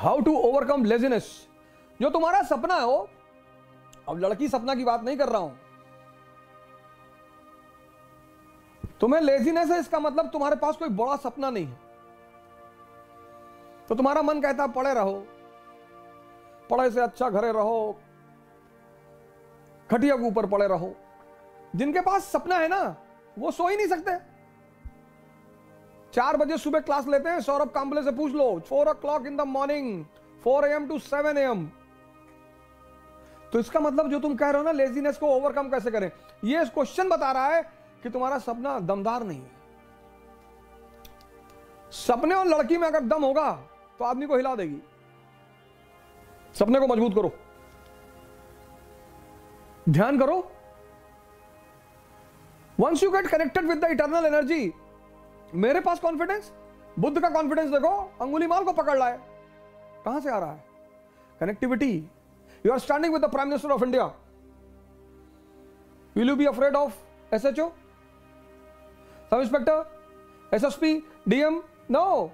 How to overcome laziness. जो तुम्हारा सपना है वो, अब लड़की सपना की बात नहीं कर रहा हूं, तुम्हें लेजीनेस है इसका मतलब तुम्हारे पास कोई बड़ा सपना नहीं है। तो तुम्हारा मन कहता है पढ़े रहो, पढ़े से अच्छा घरे रहो, खटिया के ऊपर पड़े रहो। जिनके पास सपना है ना वो सो ही नहीं सकते। 4 बजे सुबह क्लास लेते हैं, सौरभ कांबले से पूछ लो, 4 o'clock in the morning, 4 AM to 7 AM। तो इसका मतलब जो तुम कह रहे हो ना लेजीनेस को ओवरकम कैसे करें, ये क्वेश्चन बता रहा है कि तुम्हारा सपना दमदार नहीं है। सपने और लड़की में अगर दम होगा तो आदमी को हिला देगी। सपने को मजबूत करो, ध्यान करो। Once you get connected with the eternal energy, मेरे पास कॉन्फिडेंस, बुद्ध का कॉन्फिडेंस देखो, अंगुली माल को पकड़ रहा है। कहां से आ रहा है? Connectivity. You are standing with the prime minister of India, will you be afraid of SHO, sub inspector, SSP, DM? No.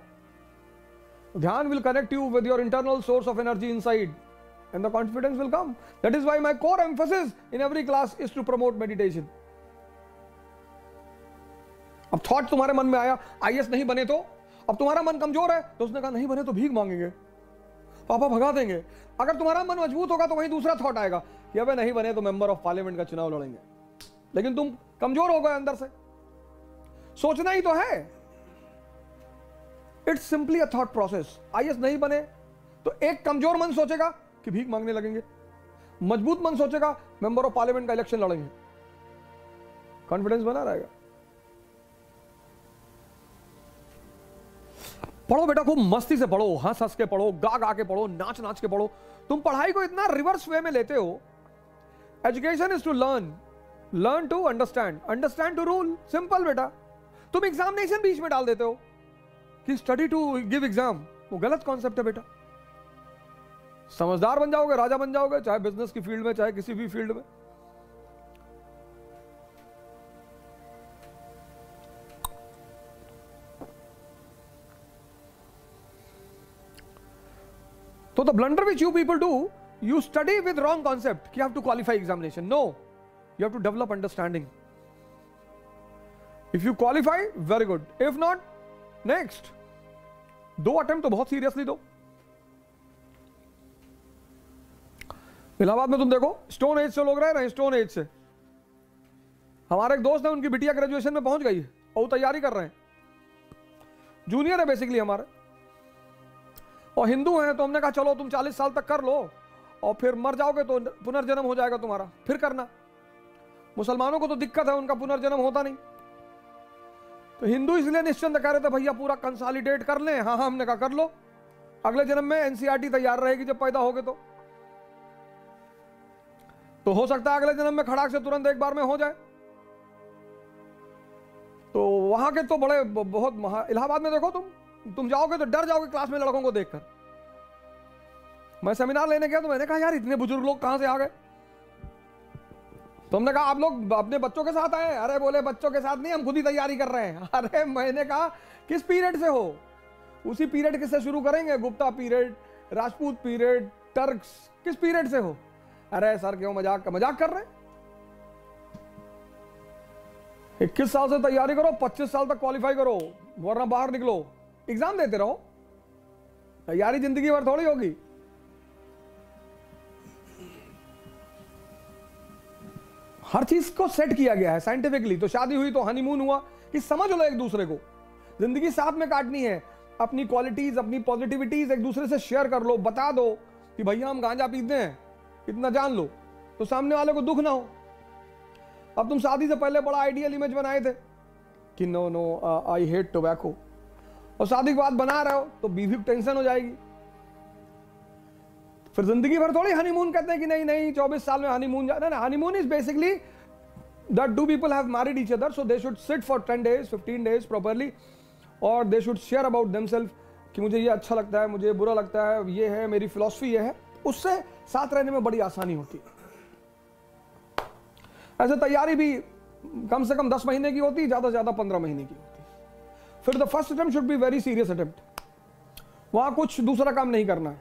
ध्यान will connect you with your internal source of energy inside and the confidence will come. That is why my core emphasis in every class is to promote meditation. अब thought तुम्हारे मन में आया IAS नहीं बने तो, अब तुम्हारा मन कमजोर है तो उसने कहा नहीं बने तो भीख मांगेंगे, पापा भगा देंगे। अगर तुम्हारा मन मजबूत होगा तो वही दूसरा थॉट आएगा कि अबे नहीं बने तो मेंबर ऑफ पार्लियामेंट का चुनाव लड़ेंगे। लेकिन तुम कमजोर हो गए अंदर से, सोचना ही तो है। It's simply a thought process. IAS नहीं बने तो एक कमजोर मन सोचेगा कि भीख मांगने लगेंगे, मजबूत मन सोचेगा मेंबर ऑफ पार्लियामेंट का इलेक्शन लड़ेंगे। कॉन्फिडेंस बना रहेगा। पढ़ो बेटा, खूब मस्ती से पढ़ो, हंस हंस के पढ़ो, गा गा के पढ़ो, नाच नाच के पढ़ो। तुम पढ़ाई को इतना रिवर्स वे में लेते हो। Education is to learn, learn to understand, understand to rule. Simple बेटा। तुम एग्जामिनेशन बीच में डाल देते हो कि स्टडी टू गिव एग्जाम, वो गलत कॉन्सेप्ट है बेटा। समझदार बन जाओगे, राजा बन जाओगे, चाहे बिजनेस की फील्ड में चाहे किसी भी फील्ड में। So the blunder which you people do, you study with wrong concept. You have to qualify examination. No, you have to develop understanding. If you qualify, very good. If not, next. 2 attempt तो बहुत seriously दो। इलाहाबाद में तुम देखो stone age से लोग रह रहे हैं, स्टोन एज से। हमारे एक दोस्त है, उनकी बिटिया ग्रेजुएशन में पहुंच गई है और तैयारी कर रहे हैं, जूनियर है बेसिकली हमारे, और हिंदू हैं। तो हमने कहा चलो तुम 40 साल तक कर लो और फिर मर जाओगे तो पुनर्जन्म हो जाएगा तुम्हारा, फिर करना। मुसलमानों को तो दिक्कत है, उनका पुनर्जन्म होता नहीं। तो हिंदू इसलिए निश्चिंत कह रहे थे भैया पूरा कंसोलिडेट कर लें। हाँ हमने कहा कर लो, अगले जन्म में NCERT तैयार रहेगी जब पैदा होगे तो हो सकता है अगले जन्म में खड़ाक से तुरंत एक बार में हो जाए। तो वहां के तो बड़े बहुत इलाहाबाद में देखो तुम जाओगे तो डर जाओगे क्लास में लड़कों को देखकर। मैं सेमिनार लेने गया तो मैंने कहा यार इतने बुजुर्ग लोग कहां से आ गए। तो हमने कहा आप लोग अपने बच्चों के साथ आए? अरे बोले बच्चों के साथ नहीं, हम खुद ही तैयारी कर रहे हैं। अरे मैंने कहा किस पीरियड से हो? उसी पीरियड किससे शुरू करेंगे? Gupta period, Rajput period, Turks, किस पीरियड से हो? अरे सर क्यों मजाक कर रहे हैं? 21 साल से तैयारी करो, 25 साल तक क्वालिफाई करो, वरना बाहर निकलो, एग्जाम देते रहो। तैयारी जिंदगी भर थोड़ी होगी। हर चीज को सेट किया गया है साइंटिफिकली। तो शादी हुई तो हनीमून हुआ कि समझ लो एक दूसरे को, जिंदगी साथ में काटनी है। अपनी क्वालिटीज, अपनी पॉजिटिविटीज एक दूसरे से शेयर कर लो, बता दो कि भैया हम गांजा पीते हैं, इतना जान लो, तो सामने वाले को दुख ना हो। अब तुम शादी से पहले बड़ा आइडियल इमेज बनाए थे कि नो आई हेट टोबैको, और शादी के बाद बना रहे हो तो बीवी को टेंशन हो जाएगी। फिर जिंदगी भर थोड़ी हनीमून कहते हैं कि नहीं 24 साल में हनीमून जाना। Honeymoon is basically that two people have married each other, so they should sit for 10 days 15 days properly, और they should share about themselves कि मुझे ये अच्छा लगता है, मुझे बुरा लगता है, ये है मेरी फिलॉसफी, ये है। उससे साथ रहने में बड़ी आसानी होती है। ऐसे तैयारी भी कम से कम 10 महीने की होती है, ज्यादा से ज्यादा 15 महीने की होती है। फिर the first attempt should be very serious attempt. वहां कुछ दूसरा काम नहीं करना है।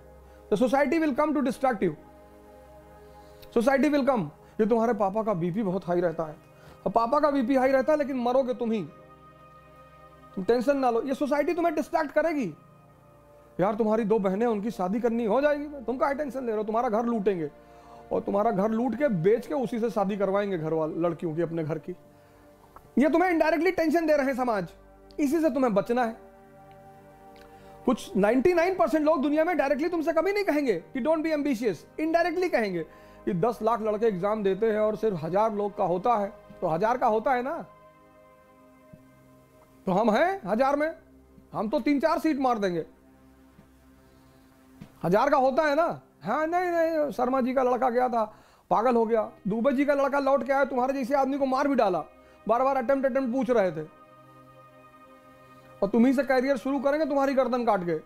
The society will come to distract you, society will come. ये तुम्हारे पापा का बीपी बहुत हाई रहता है, और पापा का बीपी हाई रहता है लेकिन मरोगे तुम ही, तुम टेंशन ना लो। ये सोसाइटी तुम्हें डिस्ट्रैक्ट करेगी। यार तुम्हारी 2 बहनें, उनकी शादी करनी हो जाएगी, तुम क्या टेंशन ले रहे हो? तुम्हारा घर लूटेंगे, और तुम्हारा घर लूट के बेच के उसी से शादी करवाएंगे घर वाले लड़कियों की, अपने घर की। ये तुम्हें इनडायरेक्टली टेंशन दे रहे हैं समाज, इसी से तुम्हें बचना है। कुछ 99% लोग दुनिया में डायरेक्टली तुमसे कभी नहीं कहेंगे कि डोंट बी एम्बिशियस, इनडायरेक्टली कहेंगे कि 10 लाख लड़के एग्जाम देते हैं और सिर्फ 1000 लोग का होता है, तो 1000 का होता है ना, तो हम हैं 1000 में, हम तो 3-4 सीट मार देंगे। 1000 का होता है ना। हाँ नहीं नहीं, शर्मा जी का लड़का गया था, पागल हो गया। दुबे जी का लड़का लौट के आया, तुम्हारे जैसे आदमी को मार भी डाला, बार बार अटेम्प्ट पूछ रहे थे, और तुम्ही से कैरियर शुरू करेंगे तुम्हारी गर्दन काट के।